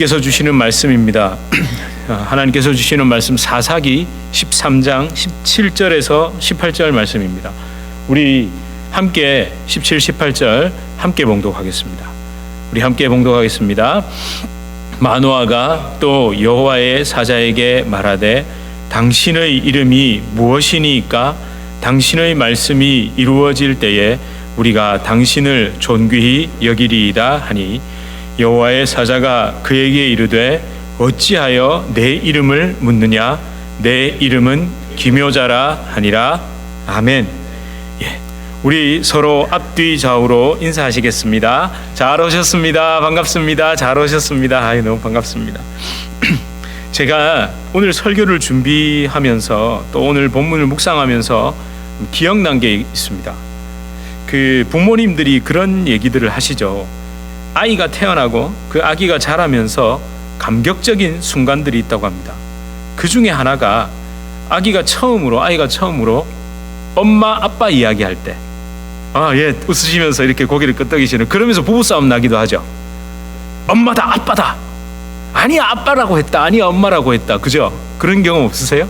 하나님께서 주시는 말씀입니다. 하나님께서 주시는 말씀 사사기 13장 17절에서 18절 말씀입니다. 우리 함께 17, 18절 함께 봉독하겠습니다. 우리 함께 봉독하겠습니다. 마노아가 또 여호와의 사자에게 말하되 당신의 이름이 무엇이니까 당신의 말씀이 이루어질 때에 우리가 당신을 존귀히 여기리이다 하니 여호와의 사자가 그에게 이르되 어찌하여 내 이름을 묻느냐 내 이름은 기묘자라 하니라. 아멘. 우리 서로 앞뒤 좌우로 인사하시겠습니다. 잘 오셨습니다. 반갑습니다. 잘 오셨습니다. 너무 반갑습니다. 제가 오늘 설교를 준비하면서 또 오늘 본문을 묵상하면서 기억난 게 있습니다. 그 부모님들이 그런 얘기들을 하시죠. 아이가 태어나고 그 아기가 자라면서 감격적인 순간들이 있다고 합니다. 그 중에 하나가 아이가 처음으로 엄마 아빠 이야기할 때 웃으시면서 이렇게 고개를 끄덕이시는, 그러면서 부부싸움 나기도 하죠. 엄마다 아빠다, 아니야 아빠라고 했다, 아니야 엄마라고 했다. 그죠? 그런 경험 없으세요?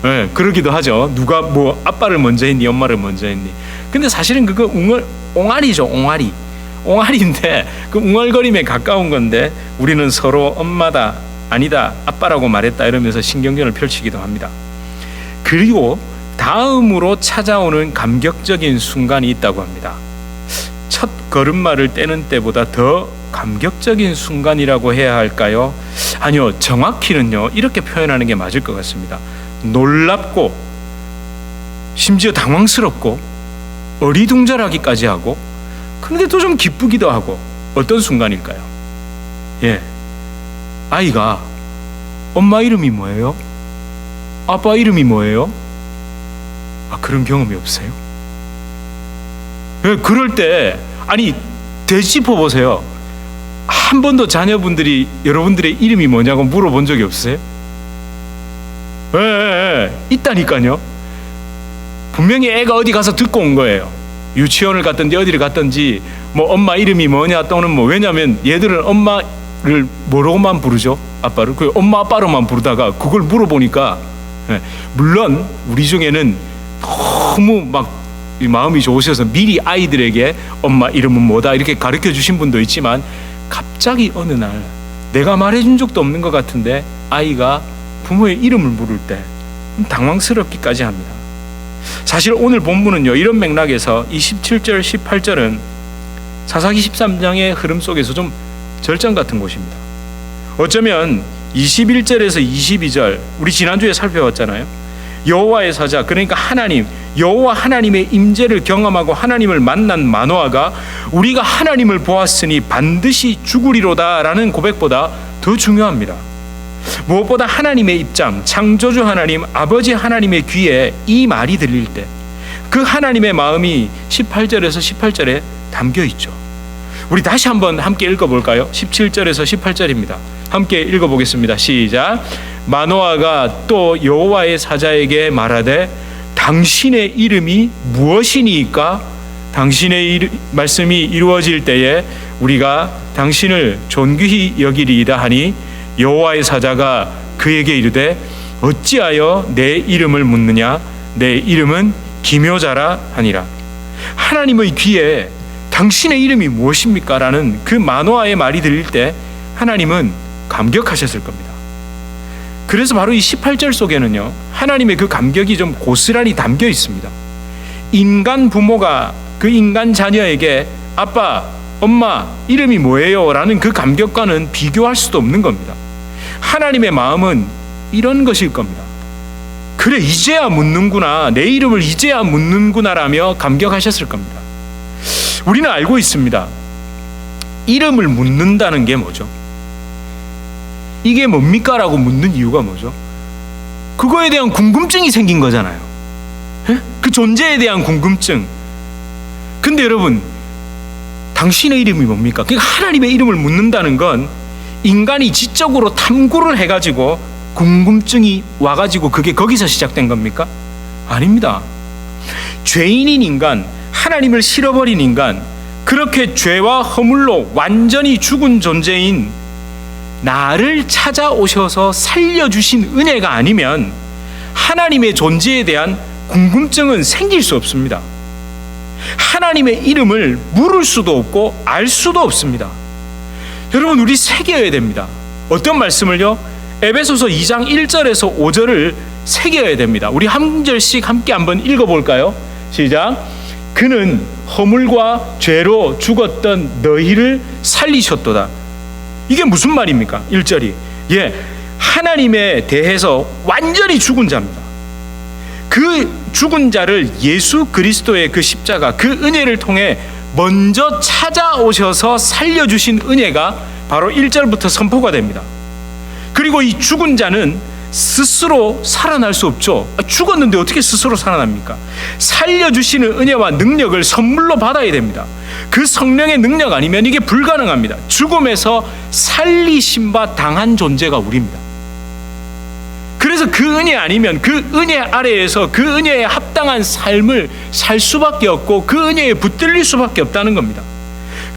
네, 그러기도 하죠. 누가 뭐 아빠를 먼저 했니 엄마를 먼저 했니. 근데 사실은 그거 옹알이죠. 옹알인데 그 웅얼거림에 가까운 건데 우리는 서로 엄마다 아니다 아빠라고 말했다 이러면서 신경전을 펼치기도 합니다. 그리고 다음으로 찾아오는 감격적인 순간이 있다고 합니다. 첫 걸음마를 떼는 때보다 더 감격적인 순간이라고 해야 할까요? 아니요, 정확히는요 이렇게 표현하는 게 맞을 것 같습니다. 놀랍고 심지어 당황스럽고 어리둥절하기까지 하고, 그런데 또 좀 기쁘기도 하고, 어떤 순간일까요? 아이가 엄마 이름이 뭐예요? 아빠 이름이 뭐예요? 그런 경험이 없어요? 그럴 때 되짚어 보세요. 한 번도 자녀분들이 여러분들의 이름이 뭐냐고 물어본 적이 없어요? 있다니까요. 분명히 애가 어디 가서 듣고 온 거예요. 유치원을 갔든지 어디를 갔든지 뭐 엄마 이름이 뭐냐 또는 뭐, 왜냐하면 얘들은 엄마를 뭐로만 부르죠? 아빠를. 그 엄마 아빠로만 부르다가 그걸 물어보니까, 물론 우리 중에는 너무 막 마음이 좋으셔서 미리 아이들에게 엄마 이름은 뭐다 이렇게 가르쳐 주신 분도 있지만, 갑자기 어느 날 내가 말해준 적도 없는 것 같은데 아이가 부모의 이름을 물을 때 당황스럽기까지 합니다. 사실 오늘 본문은요 이런 맥락에서 27절 18절은 사사기 13장의 흐름 속에서 좀 절정 같은 곳입니다. 어쩌면 21절에서 22절 우리 지난주에 살펴봤잖아요. 여호와의 사자, 그러니까 하나님, 여호와 하나님의 임재를 경험하고 하나님을 만난 마노아가 우리가 하나님을 보았으니 반드시 죽으리로다 라는 고백보다 더 중요합니다. 무엇보다 하나님의 입장, 창조주 하나님, 아버지 하나님의 귀에 이 말이 들릴 때 그 하나님의 마음이 18절에서 18절에 담겨 있죠. 우리 다시 한번 함께 읽어볼까요? 17절에서 18절입니다. 함께 읽어보겠습니다. 시작. 마노아가 또 여호와의 사자에게 말하되 당신의 이름이 무엇이니까 당신의 말씀이 이루어질 때에 우리가 당신을 존귀히 여기리이다 하니 여호와의 사자가 그에게 이르되 어찌하여 내 이름을 묻느냐 내 이름은 기묘자라 하니라. 하나님의 귀에 당신의 이름이 무엇입니까? 라는 그 마노아의 말이 들릴 때 하나님은 감격하셨을 겁니다. 그래서 바로 이 18절 속에는요 하나님의 그 감격이 좀 고스란히 담겨 있습니다. 인간 부모가 그 인간 자녀에게 아빠, 엄마 이름이 뭐예요? 라는 그 감격과는 비교할 수도 없는 겁니다. 하나님의 마음은 이런 것일 겁니다. 그래, 이제야 묻는구나, 내 이름을 이제야 묻는구나 라며 감격하셨을 겁니다. 우리는 알고 있습니다. 이름을 묻는다는 게 뭐죠? 이게 뭡니까? 라고 묻는 이유가 뭐죠? 그거에 대한 궁금증이 생긴 거잖아요. 그 존재에 대한 궁금증. 근데 여러분, 당신의 이름이 뭡니까? 그러니까 하나님의 이름을 묻는다는 건 인간이 지적으로 탐구를 해가지고 궁금증이 와가지고 그게 거기서 시작된 겁니까? 아닙니다. 죄인인 인간, 하나님을 잃어버린 인간, 그렇게 죄와 허물로 완전히 죽은 존재인 나를 찾아오셔서 살려주신 은혜가 아니면 하나님의 존재에 대한 궁금증은 생길 수 없습니다. 하나님의 이름을 물을 수도 없고 알 수도 없습니다. 여러분, 우리 새겨야 됩니다. 어떤 말씀을요? 에베소서 2장 1절에서 5절을 새겨야 됩니다. 우리 한 절씩 함께 한번 읽어볼까요? 시작. 그는 허물과 죄로 죽었던 너희를 살리셨도다. 이게 무슨 말입니까? 1절이 하나님에 대해서 완전히 죽은 자입니다. 그 죽은 자를 예수 그리스도의 그 십자가, 그 은혜를 통해 먼저 찾아오셔서 살려주신 은혜가 바로 1절부터 선포가 됩니다. 그리고 이 죽은 자는 스스로 살아날 수 없죠. 죽었는데 어떻게 스스로 살아납니까? 살려주시는 은혜와 능력을 선물로 받아야 됩니다. 그 성령의 능력 아니면 이게 불가능합니다. 죽음에서 살리심바 당한 존재가 우리입니다. 그래서 그 은혜 아니면 그 은혜 아래에서 그 은혜에 합당한 삶을 살 수밖에 없고 그 은혜에 붙들릴 수밖에 없다는 겁니다.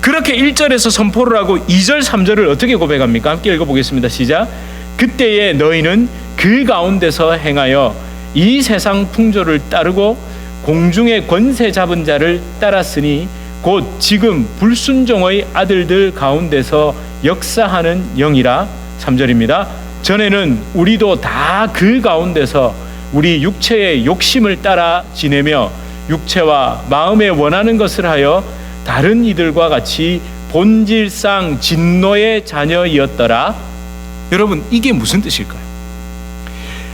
그렇게 1절에서 선포를 하고 2절 3절을 어떻게 고백합니까? 함께 읽어보겠습니다. 시작. 그때에 너희는 그 가운데서 행하여 이 세상 풍조를 따르고 공중의 권세 잡은 자를 따랐으니 곧 지금 불순종의 아들들 가운데서 역사하는 영이라. 3절입니다. 전에는 우리도 다 그 가운데서 우리 육체의 욕심을 따라 지내며 육체와 마음에 원하는 것을 하여 다른 이들과 같이 본질상 진노의 자녀이었더라. 여러분, 이게 무슨 뜻일까요?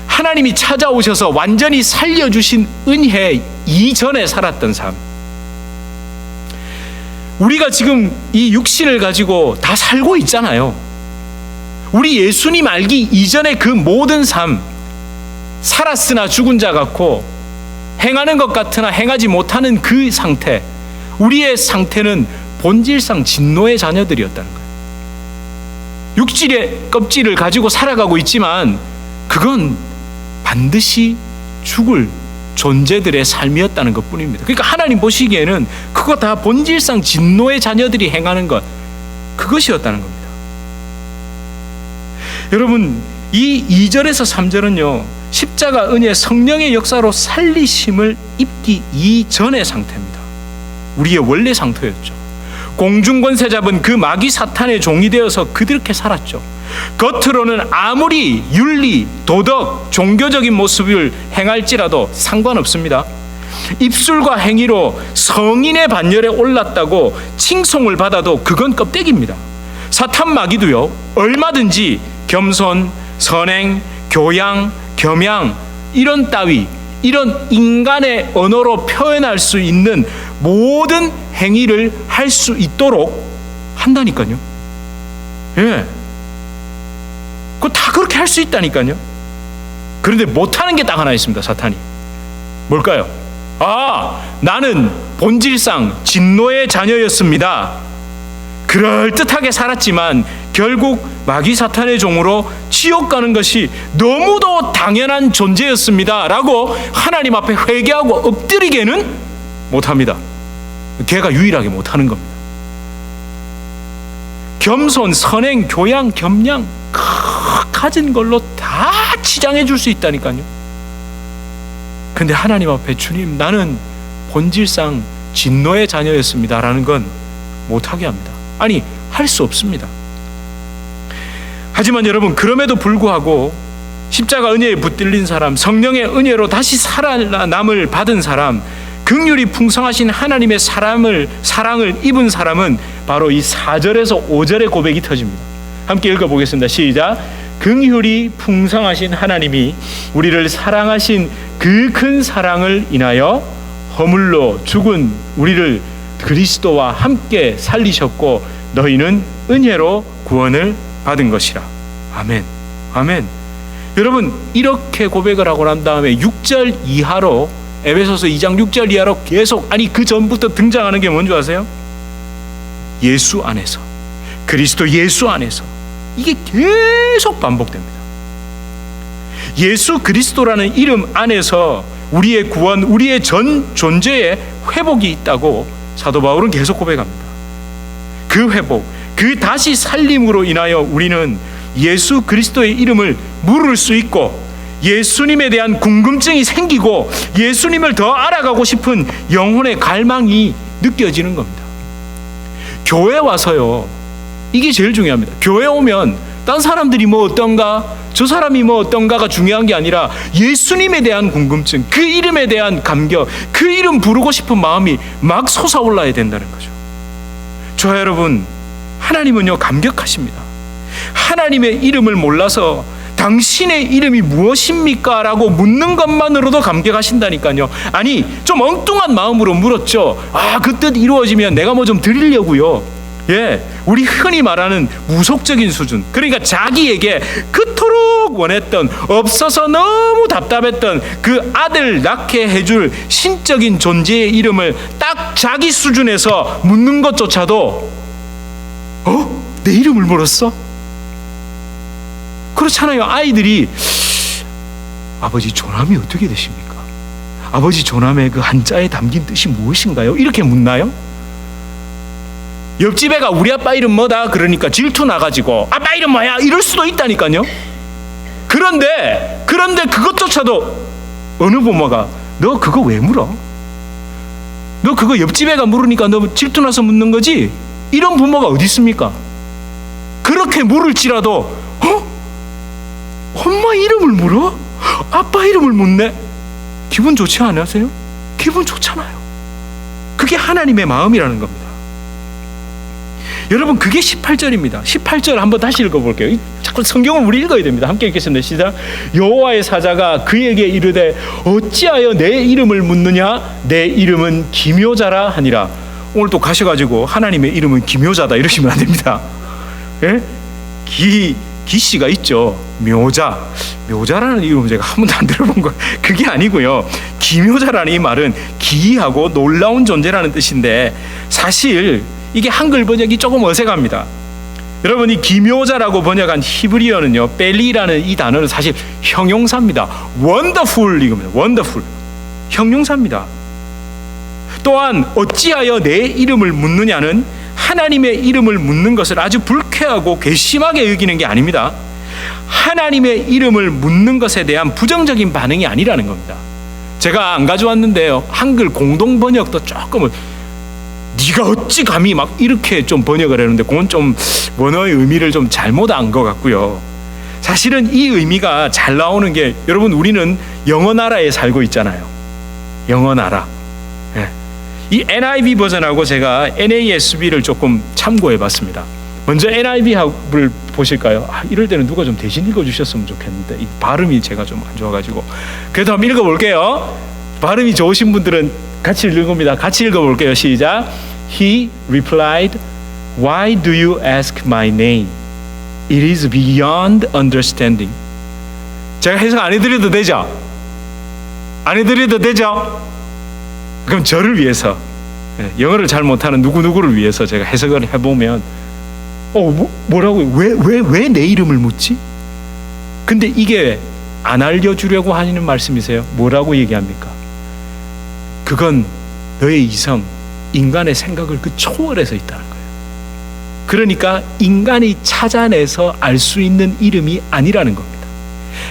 하나님이 찾아오셔서 완전히 살려주신 은혜 이전에 살았던 삶, 우리가 지금 이 육신을 가지고 다 살고 있잖아요. 우리 예수님 알기 이전에 그 모든 삶, 살았으나 죽은 자 같고 행하는 것 같으나 행하지 못하는 그 상태, 우리의 상태는 본질상 진노의 자녀들이었다는 거예요. 육질의 껍질을 가지고 살아가고 있지만 그건 반드시 죽을 존재들의 삶이었다는 것 뿐입니다. 그러니까 하나님 보시기에는 그거 다 본질상 진노의 자녀들이 행하는 것, 그것이었다는 겁니다. 여러분, 이 2절에서 3절은요, 십자가 은혜 성령의 역사로 살리심을 입기 이전의 상태입니다. 우리의 원래 상태였죠. 공중권세 잡은 그 마귀 사탄의 종이 되어서 그렇게 살았죠. 겉으로는 아무리 윤리, 도덕, 종교적인 모습을 행할지라도 상관없습니다. 입술과 행위로 성인의 반열에 올랐다고 칭송을 받아도 그건 껍데기입니다. 사탄 마귀도요, 얼마든지 겸손, 선행, 교양, 겸양 이런 인간의 언어로 표현할 수 있는 모든 행위를 할 수 있도록 한다니까요. 그거 다 그렇게 할 수 있다니까요. 그런데 못하는 게 딱 하나 있습니다. 사탄이 뭘까요? 나는 본질상 진노의 자녀였습니다. 그럴듯하게 살았지만 결국 마귀 사탄의 종으로 지옥 가는 것이 너무도 당연한 존재였습니다 라고 하나님 앞에 회개하고 엎드리게는 못합니다. 걔가 유일하게 못하는 겁니다. 겸손, 선행, 교양, 겸양 가진 걸로 다 치장해 줄 수 있다니까요. 근데 하나님 앞에 주님, 나는 본질상 진노의 자녀였습니다 라는 건 못하게 합니다. 아니, 할 수 없습니다. 하지만 여러분, 그럼에도 불구하고 십자가 은혜에 붙들린 사람, 성령의 은혜로 다시 살아남을 받은 사람, 긍휼이 풍성하신 하나님의 사랑을 입은 사람은 바로 이 4절에서 5절의 고백이 터집니다. 함께 읽어보겠습니다. 시작. 긍휼이 풍성하신 하나님이 우리를 사랑하신 그 큰 사랑을 인하여 허물로 죽은 우리를 그리스도와 함께 살리셨고 너희는 은혜로 구원을 받은 것이라. 아멘. 아멘. 여러분, 이렇게 고백을 하고 난 다음에 6절 이하로, 에베소서 2장 6절 이하로 계속, 그 전부터 등장하는 게 뭔지 아세요? 예수 안에서, 그리스도 예수 안에서. 이게 계속 반복됩니다. 예수 그리스도라는 이름 안에서 우리의 구원, 우리의 전 존재의 회복이 있다고 사도 바울은 계속 고백합니다. 그 회복, 그 다시 살림으로 인하여 우리는 예수 그리스도의 이름을 물을 수 있고 예수님에 대한 궁금증이 생기고 예수님을 더 알아가고 싶은 영혼의 갈망이 느껴지는 겁니다. 교회 와서요, 이게 제일 중요합니다. 교회 오면 딴 사람들이 뭐 어떤가, 저 사람이 뭐 어떤가가 중요한 게 아니라 예수님에 대한 궁금증, 그 이름에 대한 감격, 그 이름 부르고 싶은 마음이 막 솟아올라야 된다는 거죠. 저와 여러분, 하나님은요 감격하십니다. 하나님의 이름을 몰라서 당신의 이름이 무엇입니까? 라고 묻는 것만으로도 감격하신다니까요. 아니, 좀 엉뚱한 마음으로 물었죠. 그 뜻 이루어지면 내가 뭐 좀 드리려고요. 우리 흔히 말하는 무속적인 수준. 그러니까 자기에게 그토록 원했던, 없어서 너무 답답했던 그 아들 낳게 해줄 신적인 존재의 이름을 딱 자기 수준에서 묻는 것조차도 내 이름을 물었어? 그렇잖아요. 아이들이 아버지 조남이 어떻게 되십니까? 아버지 조남의 그 한자에 담긴 뜻이 무엇인가요? 이렇게 묻나요? 옆집 애가 우리 아빠 이름 뭐다? 그러니까 질투 나가지고 아빠 이름 뭐야? 이럴 수도 있다니까요. 그런데 그것조차도 어느 부모가 너 그거 왜 물어? 너 그거 옆집 애가 물으니까 너 질투 나서 묻는 거지? 이런 부모가 어디 있습니까? 그렇게 물을지라도 엄마 이름을 물어? 아빠 이름을 묻네? 기분 좋지 않으세요? 기분 좋잖아요. 그게 하나님의 마음이라는 겁니다. 여러분, 그게 18절입니다. 18절 한번 다시 읽어볼게요. 자꾸 성경을 우리 읽어야 됩니다. 함께 읽겠습니다. 시작. 여호와의 사자가 그에게 이르되 어찌하여 내 이름을 묻느냐? 내 이름은 기묘자라 하니라. 오늘 또 가셔가지고 하나님의 이름은 기묘자다 이러시면 안 됩니다. 기씨가 있죠. 묘자라는 이름 제가 한 번도 안 들어본 거예요. 그게 아니고요. 기묘자라는 이 말은 기이하고 놀라운 존재라는 뜻인데 사실 이게 한글 번역이 조금 어색합니다. 여러분, 이 기묘자라고 번역한 히브리어는요, 벨리라는 이 단어는 사실 형용사입니다. 원더풀 이겁니다. 원더풀 형용사입니다. 또한 어찌하여 내 이름을 묻느냐는 하나님의 이름을 묻는 것을 아주 불쾌하고 괘씸하게 여기는 게 아닙니다. 하나님의 이름을 묻는 것에 대한 부정적인 반응이 아니라는 겁니다. 제가 안 가져왔는데요, 한글 공동 번역도 조금은 네가 어찌 감히 막 이렇게 좀 번역을 했는데 그건 좀 원어의 의미를 좀 잘못 안 것 같고요. 사실은 이 의미가 잘 나오는 게, 여러분, 우리는 영어 나라에 살고 있잖아요. 영어 나라. 이 NIV 버전하고 제가 NASB를 조금 참고해 봤습니다. 먼저 NIV를 보실까요? 이럴 때는 누가 좀 대신 읽어주셨으면 좋겠는데 이 발음이 제가 좀 안 좋아가지고. 그래도 한번 읽어볼게요. 발음이 좋으신 분들은 같이 읽습니다. 같이 읽어볼게요. 시작. He replied, Why do you ask my name? It is beyond understanding. 제가 해석 안 해드려도 되죠? 안 해드려도 되죠? 그럼 저를 위해서, 영어를 잘 못하는 누구누구를 위해서 제가 해석을 해보면 뭐라고요? 왜 내 이름을 묻지? 근데 이게 안 알려주려고 하시는 말씀이세요? 뭐라고 얘기합니까? 그건 너의 이성, 인간의 생각을 그 초월해서 있다는 거예요. 그러니까 인간이 찾아내서 알 수 있는 이름이 아니라는 겁니다.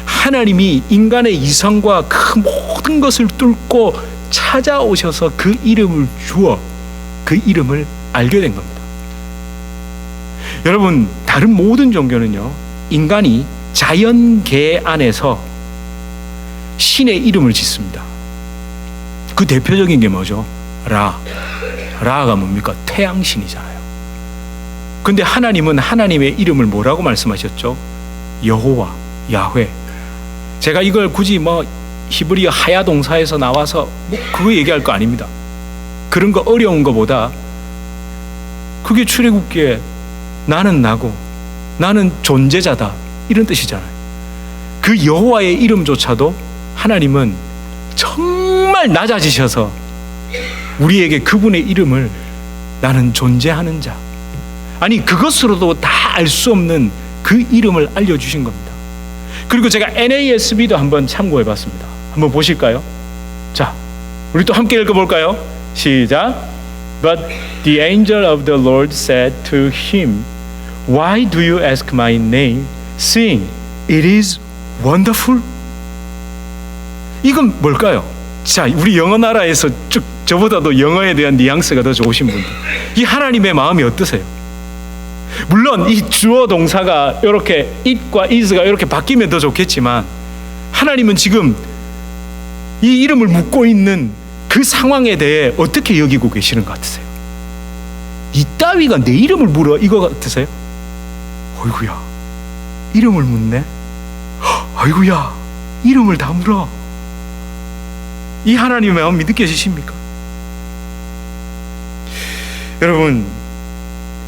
하나님이 인간의 이성과 그 모든 것을 뚫고 찾아오셔서 그 이름을 주어 그 이름을 알게 된 겁니다. 여러분, 다른 모든 종교는요, 인간이 자연계 안에서 신의 이름을 짓습니다. 그 대표적인 게 뭐죠? 라가 뭡니까? 태양신이잖아요. 근데 하나님은 하나님의 이름을 뭐라고 말씀하셨죠? 여호와, 야훼. 제가 이걸 굳이 히브리어 하야 동사에서 나와서 그거 얘기할 거 아닙니다. 그런 거 어려운 거보다 그게 출애굽기에 나는 나고 나는 존재자다 이런 뜻이잖아요. 그 여호와의 이름조차도 하나님은 정말 낮아지셔서 우리에게 그분의 이름을 나는 존재하는 자, 아니 그것으로도 다 알 수 없는 그 이름을 알려주신 겁니다. 그리고 제가 NASB도 한번 참고해 봤습니다. 한번 보실까요? 자, 우리 또 함께 읽어볼까요? 시작. But the angel of the Lord said to him, Why do you ask my name? sing, it is wonderful. 이건 뭘까요? 자, 우리 영어 나라에서 쭉 저보다도 영어에 대한 뉘앙스가 더 좋으신 분들, 이 하나님의 마음이 어떠세요? 물론 이 주어 동사가 이렇게 it과 is가 이렇게 바뀌면 더 좋겠지만, 하나님은 지금 이 이름을 묻고 있는 그 상황에 대해 어떻게 여기고 계시는 것 같으세요? 이 따위가 내 이름을 물어 이거 같으세요? 어이구야, 이름을 묻네. 어이구야, 이름을 다 물어. 이 하나님의 마음이 느껴지십니까? 여러분,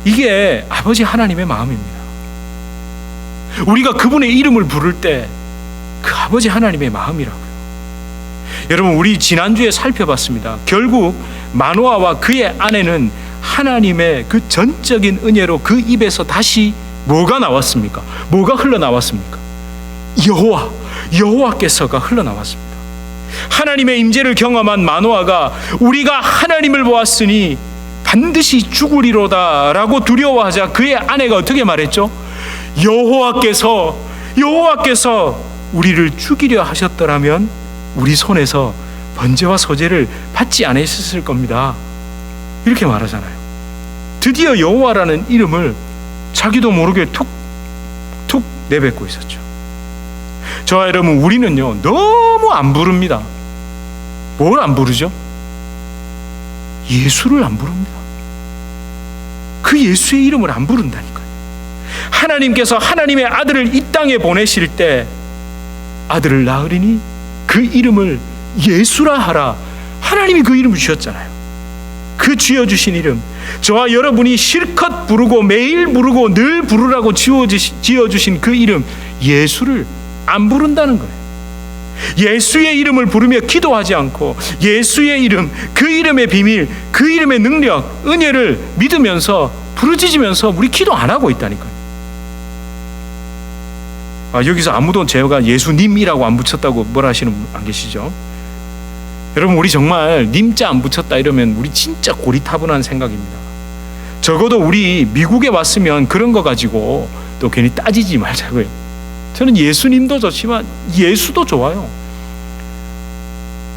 이게 아버지 하나님의 마음입니다. 우리가 그분의 이름을 부를 때 그 아버지 하나님의 마음이라고요. 여러분, 우리 지난주에 살펴봤습니다. 결국 마노아와 그의 아내는 하나님의 그 전적인 은혜로 그 입에서 다시 뭐가 나왔습니까? 뭐가 흘러나왔습니까? 여호와께서가 흘러나왔습니다. 하나님의 임재를 경험한 마노아가 우리가 하나님을 보았으니 반드시 죽으리로다 라고 두려워하자 그의 아내가 어떻게 말했죠? 여호와께서 우리를 죽이려 하셨더라면 우리 손에서 번제와 소제를 받지 않으셨을 겁니다. 이렇게 말하잖아요. 드디어 여호와라는 이름을 자기도 모르게 툭 내뱉고 있었죠. 저와 여러분, 우리는요 너무 안 부릅니다. 뭘 안 부르죠? 예수를 안 부릅니다. 그 예수의 이름을 안 부른다니까요. 하나님께서 하나님의 아들을 이 땅에 보내실 때 아들을 낳으리니 그 이름을 예수라 하라. 하나님이 그 이름을 주셨잖아요. 그 지어주신 이름, 저와 여러분이 실컷 부르고 매일 부르고 늘 부르라고 지어주신 그 이름 예수를 안 부른다는 거예요. 예수의 이름을 부르며 기도하지 않고 예수의 이름, 그 이름의 비밀, 그 이름의 능력, 은혜를 믿으면서 부르짖으면서 우리 기도 안 하고 있다니까요. 여기서 아무도 제가 예수님이라고 안 붙였다고 뭐라 하시는 분 안 계시죠? 여러분, 우리 정말 님자 안 붙였다 이러면 우리 진짜 고리타분한 생각입니다. 적어도 우리 미국에 왔으면 그런 거 가지고 또 괜히 따지지 말자고요. 저는 예수님도 좋지만 예수도 좋아요.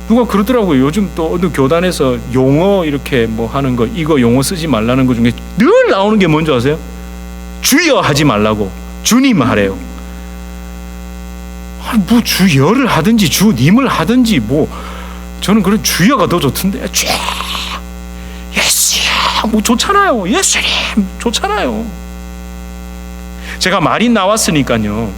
누가 그러더라고요. 요즘 또 어느 교단에서 용어 이렇게 뭐 하는 거, 이거 용어 쓰지 말라는 거 중에 늘 나오는 게 뭔지 아세요? 주여 하지 말라고, 주님 하래요. 뭐 주여를 하든지 주님을 하든지, 뭐 저는 그런 주여가 더 좋던데. 예수야 뭐 좋잖아요. 예수님 좋잖아요. 제가 말이 나왔으니까요,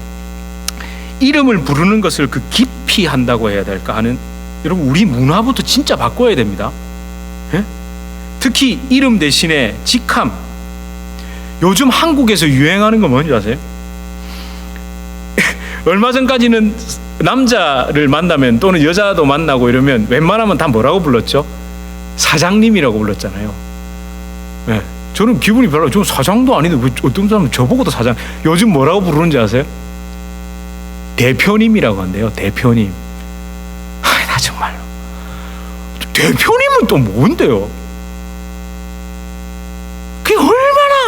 이름을 부르는 것을 그 깊이 한다고 해야 될까 하는, 여러분 우리 문화부터 진짜 바꿔야 됩니다. 예? 특히 이름 대신에 직함. 요즘 한국에서 유행하는 거 뭔지 아세요? 얼마 전까지는 남자를 만나면 또는 여자도 만나고 이러면 웬만하면 다 뭐라고 불렀죠? 사장님이라고 불렀잖아요. 네. 저는 기분이 별로, 저 사장도 아닌데 왜 어떤 사람은 저보고도 사장. 요즘 뭐라고 부르는지 아세요? 대표님이라고 한대요. 대표님. 나 정말로 대표님은 또 뭔데요? 그게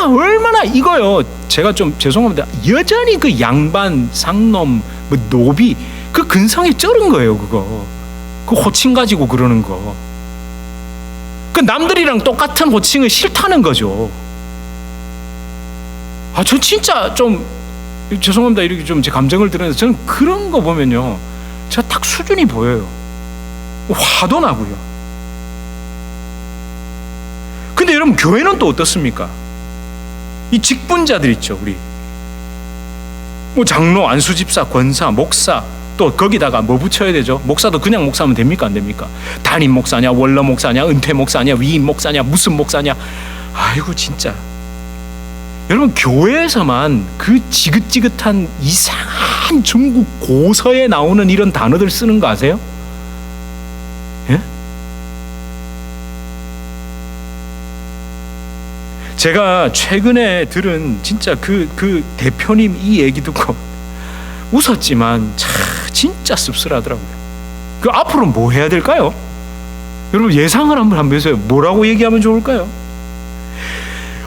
얼마나 이거요. 제가 좀 죄송합니다. 여전히 그 양반, 상놈, 뭐 노비, 그 근성에 쩔은 거예요. 그거 그 호칭 가지고 그러는 거. 그 남들이랑 똑같은 호칭을 싫다는 거죠. 저 진짜 좀 죄송합니다. 이렇게 좀 제 감정을 드러내서 저는 그런 거 보면요, 제가 딱 수준이 보여요. 화도 나고요. 근데 여러분, 교회는 또 어떻습니까? 이 직분자들 있죠. 우리 뭐 장로, 안수집사, 권사, 목사, 또 거기다가 뭐 붙여야 되죠? 목사도 그냥 목사면 됩니까? 안 됩니까? 담임 목사냐, 원로 목사냐, 은퇴 목사냐, 위임 목사냐, 무슨 목사냐. 아이고 진짜. 여러분, 교회에서만 그 지긋지긋한 이상한 중국 고서에 나오는 이런 단어들 쓰는 거 아세요? 예? 제가 최근에 들은 진짜 그 대표님 이 얘기 듣고 웃었지만 진짜 씁쓸하더라고요. 그 앞으로 뭐 해야 될까요? 여러분, 예상을 한번 해보세요. 뭐라고 얘기하면 좋을까요?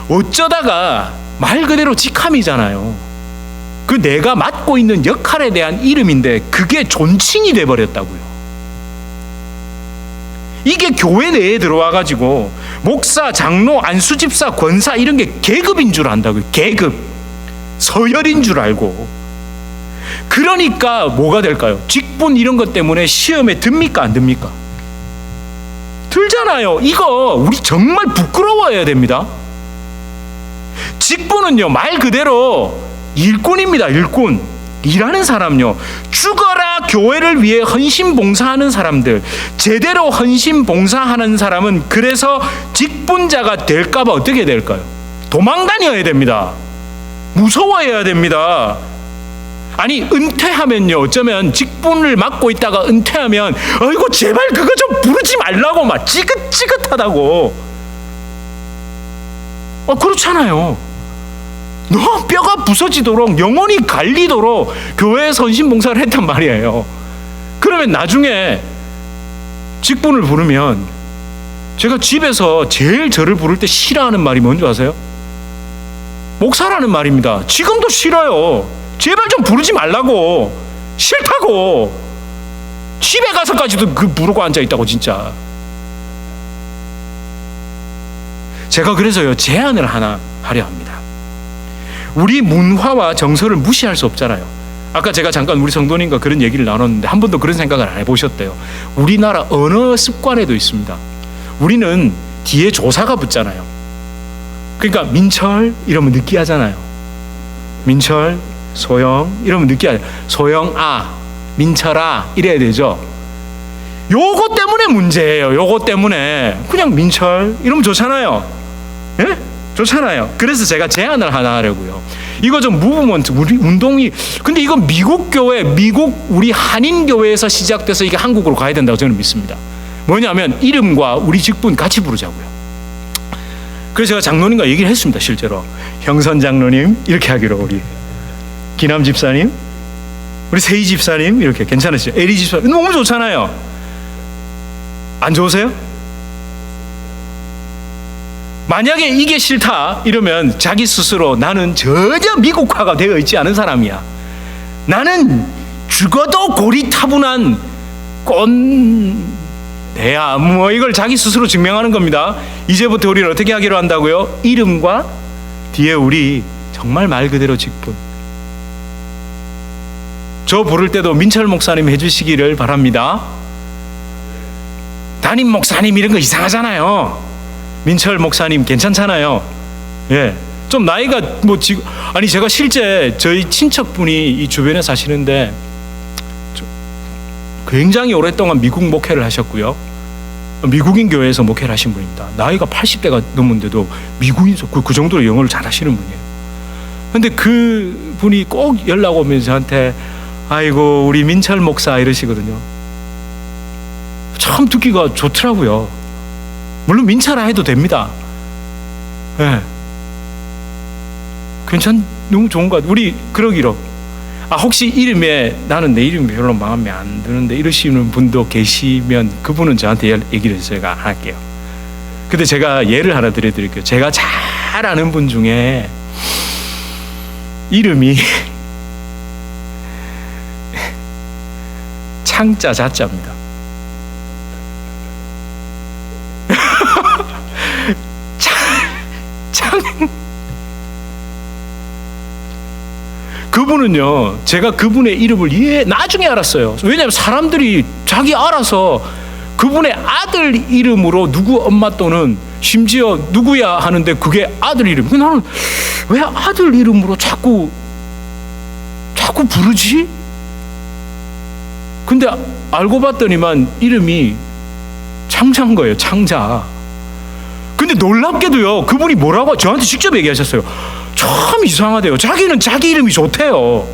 어쩌다가 말 그대로 직함이잖아요. 그 내가 맡고 있는 역할에 대한 이름인데 그게 존칭이 돼버렸다고요. 이게 교회 내에 들어와가지고 목사, 장로, 안수집사, 권사 이런 게 계급인 줄 안다고요. 계급. 서열인 줄 알고. 그러니까 뭐가 될까요? 직분 이런 것 때문에 시험에 듭니까 안 듭니까? 들잖아요. 이거 우리 정말 부끄러워해야 됩니다. 직분은요, 말 그대로 일꾼입니다. 일꾼. 일하는 사람요. 죽어라 교회를 위해 헌신 봉사하는 사람들. 제대로 헌신 봉사하는 사람은 그래서 직분자가 될까 봐 어떻게 될까요? 도망 다녀야 됩니다. 무서워해야 됩니다. 아니 은퇴하면요, 어쩌면 직분을 맡고 있다가 은퇴하면 아이고 제발 그거 좀 부르지 말라고 막 찌긋찌긋하다고. 그렇잖아요. 너 뼈가 부서지도록 영혼이 갈리도록 교회에 헌신봉사를 했단 말이에요. 그러면 나중에 직분을 부르면, 제가 집에서 제일 저를 부를 때 싫어하는 말이 뭔지 아세요? 목사라는 말입니다. 지금도 싫어요. 제발 좀 부르지 말라고. 싫다고. 집에 가서까지도 그 부르고 앉아있다고. 진짜 제가 그래서요 제안을 하나 하려 합니다. 우리 문화와 정서를 무시할 수 없잖아요. 아까 제가 잠깐 우리 성도님과 그런 얘기를 나눴는데 한 번도 그런 생각을 안 해보셨대요. 우리나라 언어 습관에도 있습니다. 우리는 뒤에 조사가 붙잖아요. 그러니까 민철 이러면 느끼하잖아요. 민철, 소영 이러면 느끼하죠. 소영아, 민철아 이래야 되죠. 요거 때문에 문제예요. 요거 때문에 그냥 민철 이러면 좋잖아요. 예? 좋잖아요. 그래서 제가 제안을 하나 하려고요. 이거 좀 무브먼트, 우리 운동이, 근데 이건 미국 교회, 미국 우리 한인 교회에서 시작돼서 이게 한국으로 가야 된다고 저는 믿습니다. 뭐냐면 이름과 우리 직분 같이 부르자고요. 그래서 제가 장로님과 얘기를 했습니다. 실제로 형선 장로님 이렇게 하기로, 우리 기남 집사님, 우리 세희 집사님 이렇게 괜찮으시죠? 에리 집사님 너무 좋잖아요. 안 좋으세요? 만약에 이게 싫다 이러면 자기 스스로 나는 전혀 미국화가 되어 있지 않은 사람이야. 나는 죽어도 고리타분한 꼰대야. 뭐 이걸 자기 스스로 증명하는 겁니다. 이제부터 우리는 어떻게 하기로 한다고요? 이름과 뒤에 우리 정말 말 그대로 직분. 저 부를 때도 민철 목사님 해주시기를 바랍니다. 담임 목사님 이런 거 이상하잖아요. 민철 목사님 괜찮잖아요. 예, 좀 나이가 뭐 지금, 아니 제가 실제 저희 친척분이 이 주변에 사시는데 굉장히 오랫동안 미국 목회를 하셨고요. 미국인 교회에서 목회를 하신 분입니다. 나이가 80대가 넘었는데도 미국인서 그 정도로 영어를 잘하시는 분이에요. 근데 그 분이 꼭 연락 오면서 저한테 아이고 우리 민철 목사 이러시거든요. 참 듣기가 좋더라고요. 물론 민철아 해도 됩니다. 예. 너무 좋은 것 같아요. 우리 그러기로, 혹시 이름에 나는 내 이름이 별로 마음에 안 드는데 이러시는 분도 계시면 그분은 저한테 얘기를 해서 제가 할게요. 근데 제가 예를 하나 드릴게요. 제가 잘 아는 분 중에 이름이 창자 자자입니다. 그분은요, 제가 그분의 이름을 나중에 알았어요. 왜냐하면 사람들이 자기 알아서 그분의 아들 이름으로 누구 엄마 또는 심지어 누구야 하는데 그게 아들 이름. 나는 왜 아들 이름으로 자꾸 부르지? 근데 알고 봤더니만 이름이 창자인 거예요. 창자. 근데 놀랍게도요, 그분이 뭐라고 저한테 직접 얘기하셨어요. 참 이상하대요. 자기는 자기 이름이 좋대요.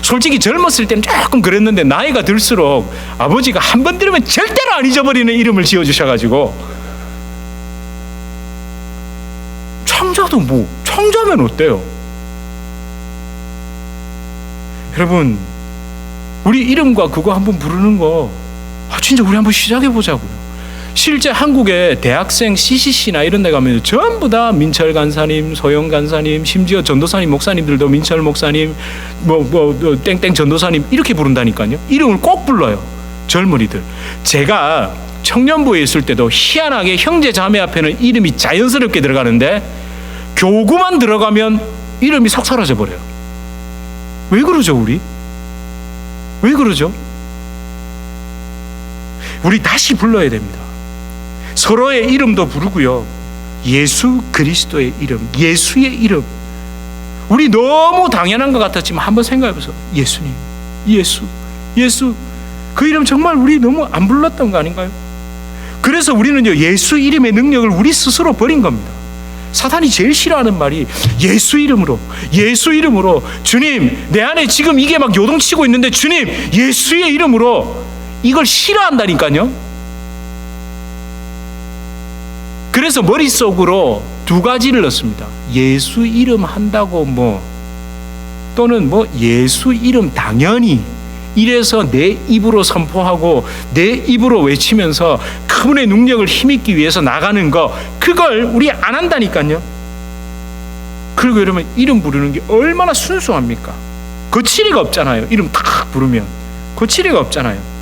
솔직히 젊었을 때는 조금 그랬는데 나이가 들수록 아버지가 한 번 들으면 절대로 안 잊어버리는 이름을 지어주셔가지고, 창자도 뭐 창자면 어때요? 여러분, 우리 이름과 그거 한번 부르는 거 진짜 우리 한번 시작해 보자고요. 실제 한국의 대학생 CCC나 이런 데 가면 전부 다 민철 간사님, 소영 간사님, 심지어 전도사님, 목사님들도 민철 목사님, 땡땡 전도사님 이렇게 부른다니까요. 이름을 꼭 불러요. 젊은이들. 제가 청년부에 있을 때도 희한하게 형제 자매 앞에는 이름이 자연스럽게 들어가는데 교구만 들어가면 이름이 싹 사라져 버려요. 왜 그러죠, 우리? 왜 그러죠? 우리 다시 불러야 됩니다. 서로의 이름도 부르고요. 예수 그리스도의 이름, 예수의 이름. 우리 너무 당연한 것 같았지만 한번 생각해 보세요. 예수님, 예수. 그 이름 정말 우리 너무 안 불렀던 거 아닌가요? 그래서 우리는요, 예수 이름의 능력을 우리 스스로 버린 겁니다. 사탄이 제일 싫어하는 말이 예수 이름으로 주님, 내 안에 지금 이게 막 요동치고 있는데 주님, 예수의 이름으로, 이걸 싫어한다니까요. 그래서 머릿속으로 두 가지를 넣습니다. 예수 이름 한다고 또는 예수 이름 당연히, 이래서 내 입으로 선포하고 내 입으로 외치면서 그분의 능력을 힘입기 위해서 나가는 거, 그걸 우리 안 한다니까요. 그리고 여러분, 이름 부르는 게 얼마나 순수합니까? 거칠이가 없잖아요. 이름 탁 부르면 거칠이가 없잖아요.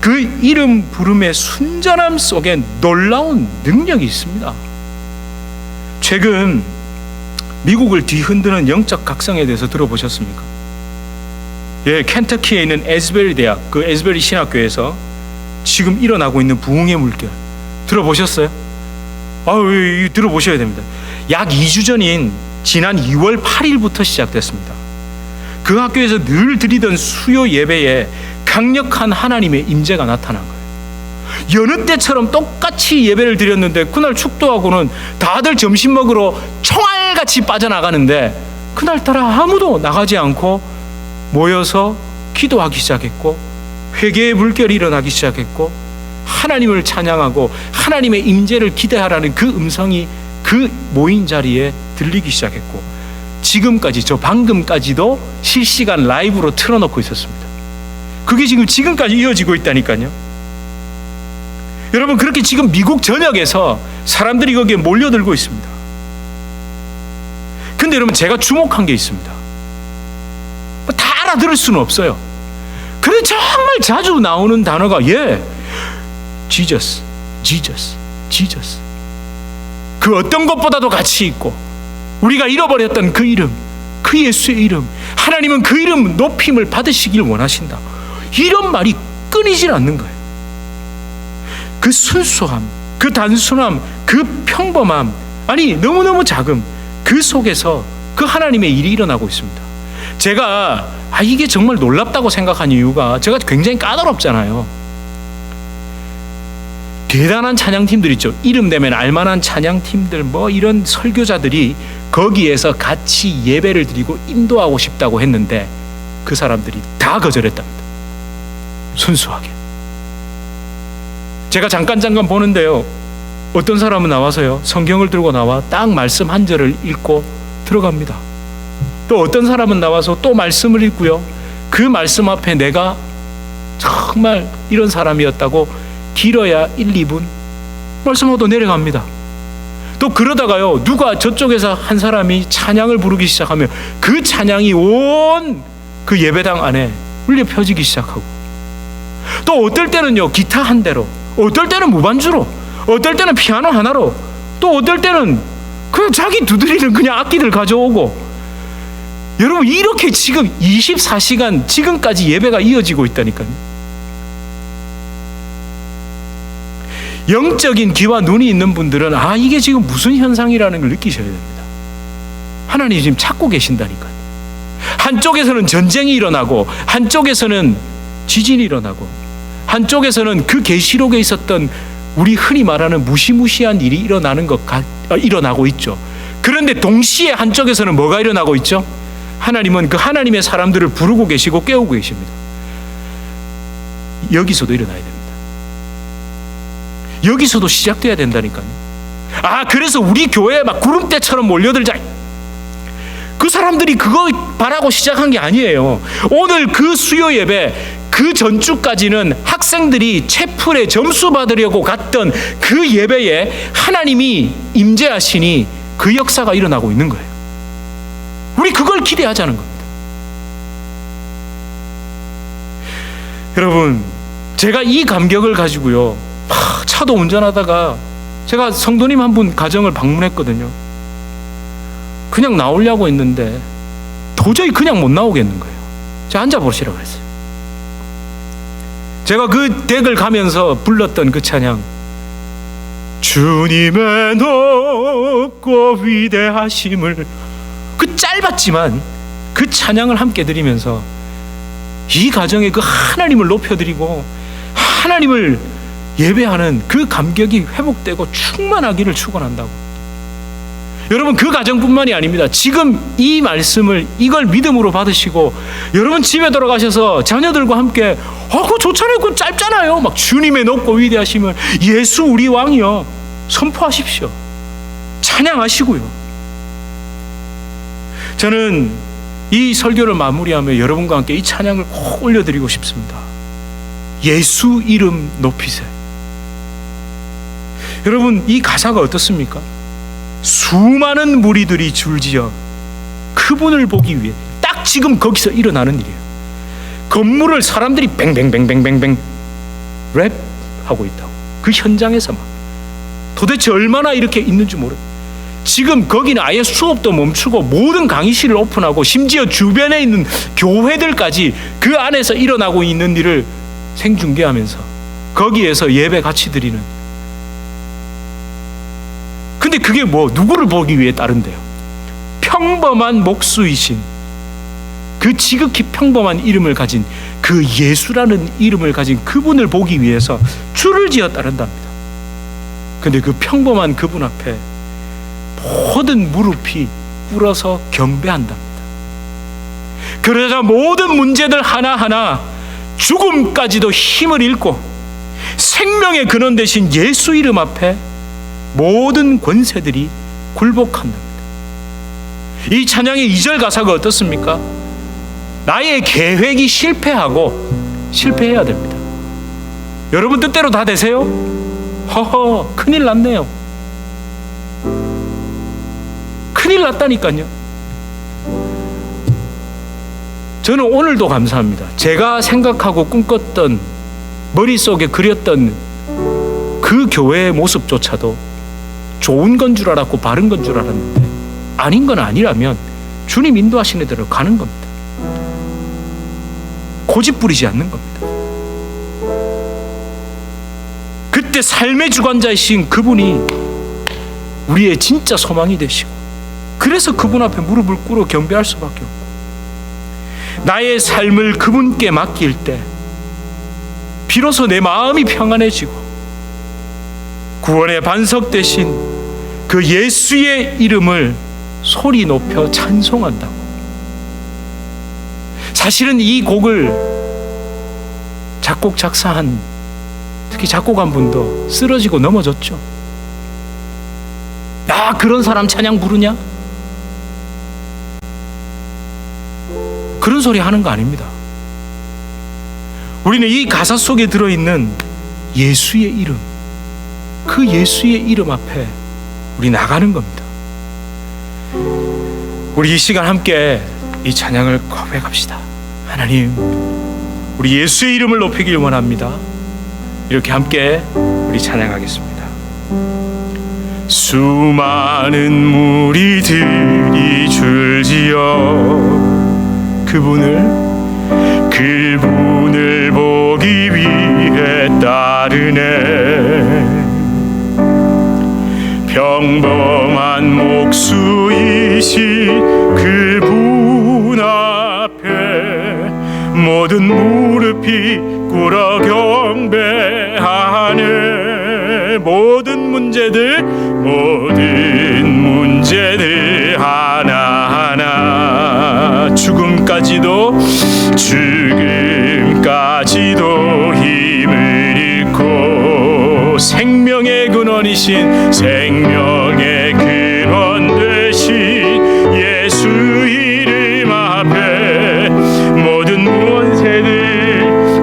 그 이름 부름의 순전함 속에 놀라운 능력이 있습니다. 최근 미국을 뒤흔드는 영적 각성에 대해서 들어보셨습니까? 예, 켄터키에 있는 에스베리 대학, 그 에스베리 신학교에서 지금 일어나고 있는 부흥의 물결 들어보셨어요? 들어보셔야 됩니다. 약 2주 전인 지난 2월 8일부터 시작됐습니다. 그 학교에서 늘 드리던 수요 예배에 강력한 하나님의 임재가 나타난 거예요. 여느 때처럼 똑같이 예배를 드렸는데 그날 축도하고는 다들 점심 먹으러 총알같이 빠져나가는데 그날따라 아무도 나가지 않고 모여서 기도하기 시작했고 회개의 물결이 일어나기 시작했고 하나님을 찬양하고 하나님의 임재를 기대하라는 그 음성이 그 모인 자리에 들리기 시작했고, 지금까지, 저 방금까지도 실시간 라이브로 틀어놓고 있었습니다. 그게 지금까지 이어지고 있다니까요. 여러분, 그렇게 지금 미국 전역에서 사람들이 거기에 몰려들고 있습니다. 근데 여러분, 제가 주목한 게 있습니다. 다 알아들을 수는 없어요. 그런데 정말 자주 나오는 단어가 Jesus. 그 어떤 것보다도 가치 있고 우리가 잃어버렸던 그 이름, 그 예수의 이름, 하나님은 그 이름 높임을 받으시길 원하신다. 이런 말이 끊이질 않는 거예요. 그 순수함, 그 단순함, 그 평범함, 아니 너무너무 작음, 그 속에서 그 하나님의 일이 일어나고 있습니다. 제가 이게 정말 놀랍다고 생각한 이유가, 제가 굉장히 까다롭잖아요. 대단한 찬양팀들 있죠. 이름 되면 알만한 찬양팀들, 이런 설교자들이 거기에서 같이 예배를 드리고 인도하고 싶다고 했는데 그 사람들이 다 거절했답니다. 순수하게. 제가 잠깐 보는데요, 어떤 사람은 나와서요, 성경을 들고 나와 딱 말씀 한 절을 읽고 들어갑니다. 또 어떤 사람은 나와서 또 말씀을 읽고요, 그 말씀 앞에 내가 정말 이런 사람이었다고 길어야 1, 2분 말씀하고 내려갑니다. 또 그러다가요, 누가 저쪽에서 한 사람이 찬양을 부르기 시작하면 그 찬양이 온 그 예배당 안에 울려 펴지기 시작하고, 또 어떨 때는요, 기타 한 대로, 어떨 때는 무반주로, 어떨 때는 피아노 하나로, 또 어떨 때는 그냥 자기 두드리는 그냥 악기들 가져오고, 여러분, 이렇게 지금 24시간 지금까지 예배가 이어지고 있다니까요. 영적인 귀와 눈이 있는 분들은 이게 지금 무슨 현상이라는 걸 느끼셔야 됩니다. 하나님이 지금 찾고 계신다니까요. 한쪽에서는 전쟁이 일어나고, 한쪽에서는 지진이 일어나고, 한쪽에서는 그 계시록에 있었던 우리 흔히 말하는 무시무시한 일이 일어나고 있죠. 그런데 동시에 한쪽에서는 뭐가 일어나고 있죠? 하나님은 그 하나님의 사람들을 부르고 계시고 깨우고 계십니다. 여기서도 일어나야 됩니다. 여기서도 시작돼야 된다니까요. 그래서 우리 교회에 막 구름대처럼 몰려들자, 그 사람들이 그거 바라고 시작한 게 아니에요. 오늘 그 수요 예배, 그 전주까지는 학생들이 채플에 점수 받으려고 갔던 그 예배에 하나님이 임재하시니 그 역사가 일어나고 있는 거예요. 우리 그걸 기대하자는 겁니다. 여러분, 제가 이 감격을 가지고요, 차도 운전하다가 제가 성도님 한 분 가정을 방문했거든요. 그냥 나오려고 했는데 도저히 그냥 못 나오겠는 거예요. 제가 앉아보시라고 했어요. 제가 그 댁을 가면서 불렀던 그 찬양, 주님의 높고 위대하심을, 그 짧았지만 그 찬양을 함께 드리면서 이 가정에 그 하나님을 높여드리고 하나님을 예배하는 그 감격이 회복되고 충만하기를 축원한다고. 여러분, 그 가정뿐만이 아닙니다. 지금 이 말씀을, 이걸 믿음으로 받으시고 여러분 집에 돌아가셔서 자녀들과 함께 그거 좋잖아요, 그거 짧잖아요, 막 주님의 높고 위대하심을, 예수 우리 왕이요, 선포하십시오. 찬양하시고요. 저는 이 설교를 마무리하며 여러분과 함께 이 찬양을 꼭 올려드리고 싶습니다. 예수 이름 높이세. 여러분, 이 가사가 어떻습니까? 수많은 무리들이 줄지어 그분을 보기 위해, 딱 지금 거기서 일어나는 일이에요. 건물을 사람들이 뱅뱅뱅뱅뱅뱅 랩하고 있다고. 그 현장에서 막 도대체 얼마나 이렇게 있는지 모르겠어요. 지금 거기는 아예 수업도 멈추고 모든 강의실을 오픈하고 심지어 주변에 있는 교회들까지 그 안에서 일어나고 있는 일을 생중계하면서 거기에서 예배 같이 드리는. 근데 그게 누구를 보기 위해 따른대요? 평범한 목수이신, 그 지극히 평범한 이름을 가진, 그 예수라는 이름을 가진 그분을 보기 위해서 줄을 지어 따른답니다. 근데 그 평범한 그분 앞에 모든 무릎이 꿇어서 경배한답니다. 그러자 모든 문제들 하나하나, 죽음까지도 힘을 잃고 생명의 근원 되신 예수 이름 앞에 모든 권세들이 굴복한답니다. 이 찬양의 2절 가사가 어떻습니까? 나의 계획이 실패해야 됩니다. 여러분 뜻대로 다 되세요? 허허, 큰일 났네요. 큰일 났다니까요. 저는 오늘도 감사합니다. 제가 생각하고 꿈꿨던, 머릿속에 그렸던 그 교회의 모습조차도 좋은 건 줄 알았고 바른 건 줄 알았는데 아닌 건 아니라면 주님 인도하시는 대로 가는 겁니다. 고집 부리지 않는 겁니다. 그때 삶의 주관자이신 그분이 우리의 진짜 소망이 되시고, 그래서 그분 앞에 무릎을 꿇어 경배할 수밖에 없고, 나의 삶을 그분께 맡길 때 비로소 내 마음이 평안해지고 구원의 반석 대신 그 예수의 이름을 소리 높여 찬송한다고. 사실은 이 곡을 작곡 작사한, 특히 작곡한 분도 쓰러지고 넘어졌죠. 나 그런 사람 찬양 부르냐? 그런 소리 하는 거 아닙니다. 우리는 이 가사 속에 들어있는 예수의 이름, 그 예수의 이름 앞에 우리 나가는 겁니다. 우리 이 시간 함께 이 찬양을 고백합시다. 하나님, 우리 예수의 이름을 높이길 원합니다. 이렇게 함께 우리 찬양하겠습니다. 수많은 무리들이 줄지어 그분을 보기 위해 따르네. 평범한 목수이신 그분 앞에 모든 무릎이 꿇어 경배하네. 모든 문제들 하나하나, 죽음까지도 힘을 잃고 생명의 근원이신, 생명의 근원 되신 예수 이름 앞에 모든 권세들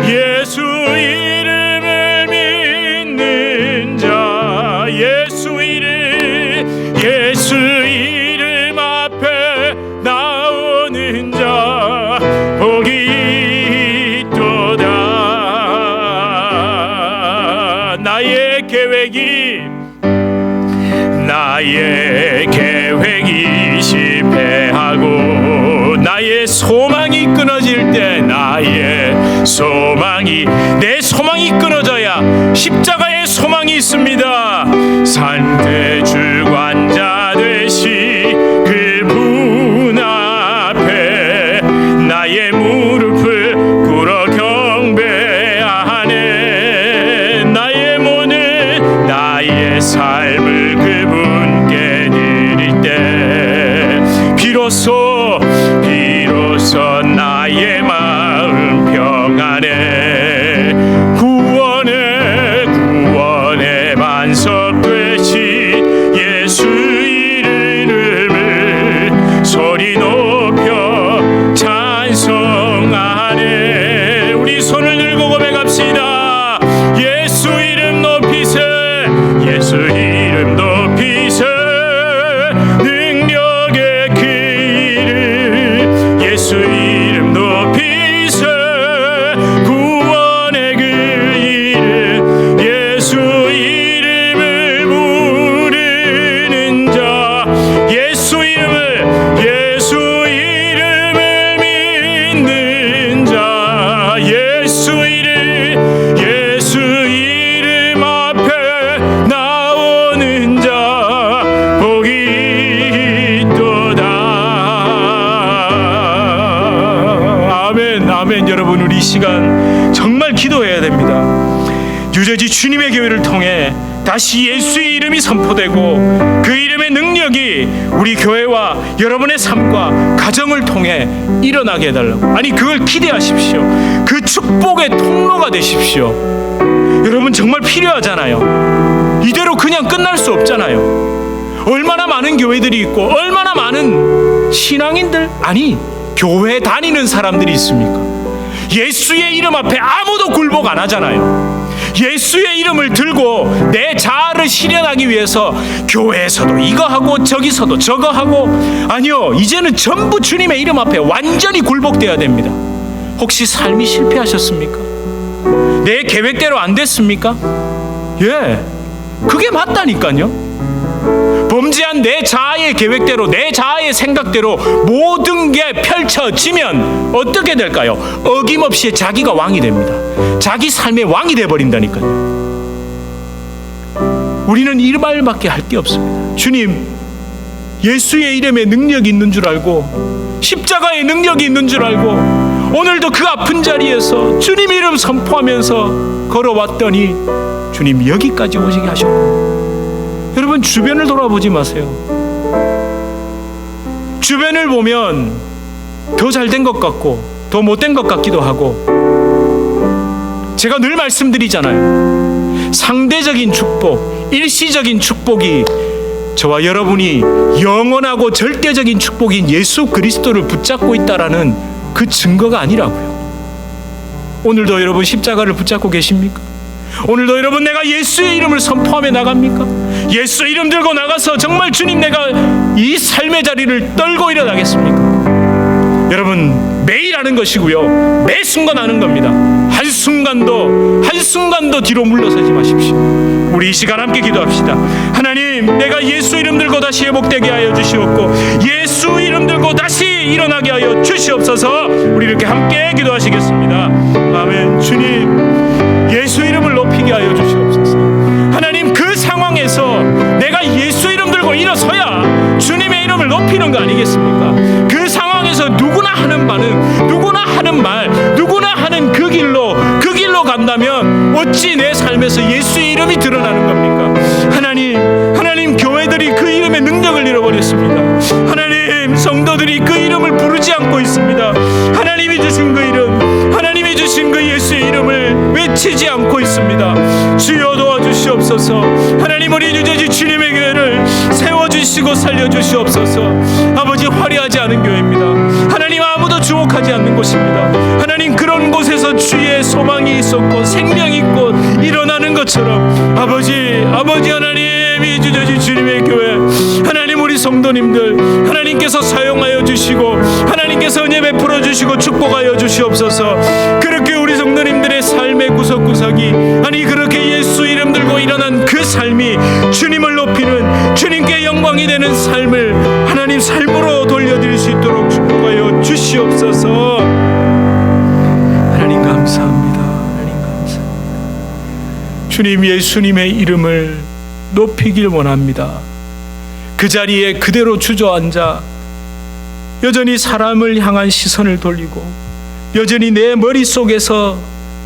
예수 이름을 믿는 자, 예수 이름 앞에 나오는 자 복이 있도다. 나의 계획이 실패하고 나의 소망이 끊어질 때, 내 소망이 끊어져야 십자가의 소망이 있습니다. 산대 주관자 되시 그분 앞에 나의 무릎을 꿇어 경배하네. 나의 모든 나의 삶을 그분께 드릴 때 비로소 나의 마음 평안해. 구원의 반석 되신 예수 이름을 소리 높여 찬송하네. 우리 손을 들고 고백합시다. 예수 이름 높이세, 예수 이름 높이세. 능력의 그 이름 예수 이름 높이세. 구원의 그 이름 예수 이름을 부르는 자, 예수 이름을 믿는 자, 예수 이름 앞에 나오는 자 복이 있도다. 아멘. 여러분, 우리 이 시간 정말 기도해야 됩니다. 유저지 주님의 교회를 통해 다시 예수의 이름이 선포되고 그 이름의 능력이 우리 교회와 여러분의 삶과 가정을 통해 일어나게 해달라고. 아니, 그걸 기대하십시오. 그 축복의 통로가 되십시오. 여러분, 정말 필요하잖아요. 이대로 그냥 끝날 수 없잖아요. 얼마나 많은 교회들이 있고 얼마나 많은 신앙인들, 아니 교회 다니는 사람들이 있습니까? 예수의 이름 앞에 아무도 굴복 안 하잖아요. 예수의 이름을 들고 내 자아를 실현하기 위해서 교회에서도 이거 하고 저기서도 저거 하고, 아니요, 이제는 전부 주님의 이름 앞에 완전히 굴복되어야 됩니다. 혹시 삶이 실패하셨습니까? 내 계획대로 안 됐습니까? 예, 그게 맞다니까요. 범죄한 내 자아의 계획대로, 내 자아의 생각대로 모든 게 펼쳐지면 어떻게 될까요? 어김없이 자기가 왕이 됩니다. 자기 삶의 왕이 돼버린다니까요. 우리는 이 말밖에 할 게 없습니다. 주님, 예수의 이름에 능력이 있는 줄 알고, 십자가에 능력이 있는 줄 알고, 오늘도 그 아픈 자리에서 주님 이름 선포하면서 걸어왔더니 주님 여기까지 오시게 하셨고, 여러분, 주변을 돌아보지 마세요. 주변을 보면 더 잘된 것 같고 더 못된 것 같기도 하고, 제가 늘 말씀드리잖아요. 상대적인 축복, 일시적인 축복이 저와 여러분이 영원하고 절대적인 축복인 예수 그리스도를 붙잡고 있다라는 그 증거가 아니라고요. 오늘도 여러분 십자가를 붙잡고 계십니까? 오늘도 여러분 내가 예수의 이름을 선포하며 나갑니까? 예수 이름 들고 나가서 정말 주님, 내가 이 삶의 자리를 떨고 일어나겠습니까? 여러분, 매일 하는 것이고요, 매 순간 하는 겁니다. 한순간도 뒤로 물러서지 마십시오. 우리 이 시간 함께 기도합시다. 하나님, 내가 예수 이름 들고 다시 회복되게 하여 주시옵고 예수 이름 들고 다시 일어나게 하여 주시옵소서. 우리 이렇게 함께 기도하시겠습니다. 아멘. 주님, 예수 이름을 높이게 하여 주시옵소서. 하나님, 그 상황에서 내가 예수 이름 들고 일어서야 주님의 이름을 높이는 거 아니겠습니까? 그 상황에서 누구나 하는 반응, 누구나 하는 말, 누구나 하는 그 길로 간다면 어찌 내 삶에서 예수의 이름이 드러나는 겁니까? 하나님, 교회들이 그 이름의 능력을 잃어버렸습니다. 하나님, 성도들이 그 이름을 부르지 않고 있습니다. 하나님이 주신 그 이름, 하나님이 주신 그 예수의 이름을 외치지 않고 있습니다. 주여 도와주시옵소서. 하나님, 우리 유저지 주님의 교회를 세워주시고 살려주시옵소서. 아버지, 화려하지 않은 교회입니다. 하나님, 아무도 주목하지 않는 곳입니다. 하나님, 그런 곳에서 주의 소망이 있었고 생명이 있고 일어나는 것처럼 아버지 하나님, 이 주저지 주님의 교회 하나님, 우리 성도님들 하나님께서 사용하여 주시고 하나님께서 은혜 베풀어 주시고 축복하여 주시옵소서. 그렇게 우리 성도님들의 삶의 구석구석이 아니 그렇게 예수 이름 들고 일어난 그 삶이 주님을 높이는, 주님께 영광이 되는 삶을 하나님 삶으로 돌려드릴 수 있도록 축복하여 주시옵소서. 하나님 감사합니다. 하나님 감사합니다. 주님, 예수님의 이름을 높이길 원합니다. 그 자리에 그대로 주저앉아 여전히 사람을 향한 시선을 돌리고 여전히 내 머릿속에서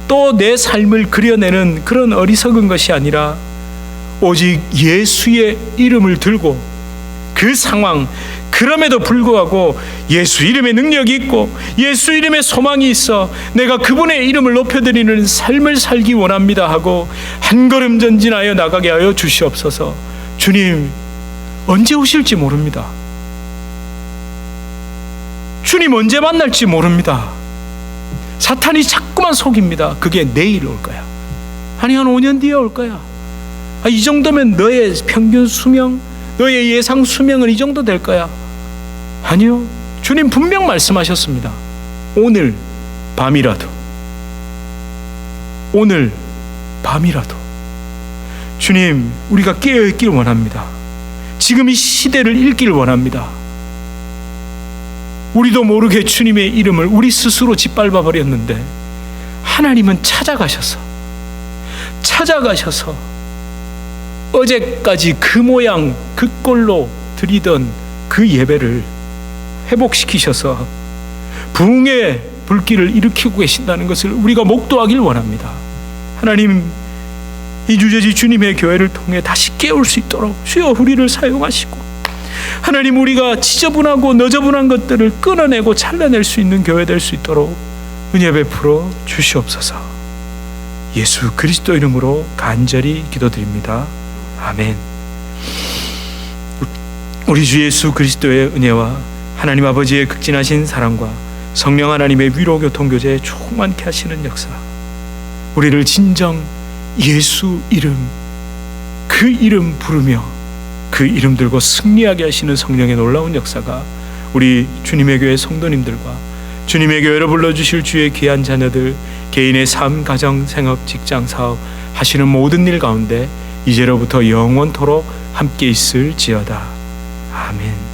또 내 삶을 그려내는 그런 어리석은 것이 아니라 오직 예수의 이름을 들고 그 상황, 그럼에도 불구하고 예수 이름의 능력이 있고 예수 이름의 소망이 있어 내가 그분의 이름을 높여드리는 삶을 살기 원합니다 하고 한 걸음 전진하여 나가게 하여 주시옵소서. 주님, 언제 오실지 모릅니다. 주님 언제 만날지 모릅니다. 사탄이 자꾸만 속입니다. 그게 내일 올 거야. 아니 한 5년 뒤에 올 거야. 이 정도면 너의 평균 수명, 너의 예상 수명은 이 정도 될 거야. 아니요, 주님 분명 말씀하셨습니다. 오늘 밤이라도, 오늘 밤이라도. 주님, 우리가 깨어있길 원합니다. 지금 이 시대를 읽기를 원합니다. 우리도 모르게 주님의 이름을 우리 스스로 짓밟아 버렸는데 하나님은 찾아가셔서 어제까지 그 모양 그 꼴로 드리던 그 예배를 회복시키셔서 부흥의 불길을 일으키고 계신다는 것을 우리가 목도하길 원합니다. 하나님, 이 주제지 주님의 교회를 통해 다시 깨울 수 있도록 주여 우리를 사용하시고 하나님, 우리가 지저분하고 너저분한 것들을 끊어내고 잘라낼 수 있는 교회 될 수 있도록 은혜 베풀어 주시옵소서. 예수 그리스도 이름으로 간절히 기도드립니다. 아멘. 우리 주 예수 그리스도의 은혜와 하나님 아버지의 극진하신 사랑과 성령 하나님의 위로 교통 교제에 충만케 하시는 역사, 우리를 진정 예수 이름, 그 이름 부르며 그 이름 들고 승리하게 하시는 성령의 놀라운 역사가 우리 주님의 교회 성도님들과 주님의 교회로 불러주실 주의 귀한 자녀들, 개인의 삶, 가정, 생업, 직장, 사업 하시는 모든 일 가운데 이제로부터 영원토록 함께 있을지어다. 아멘.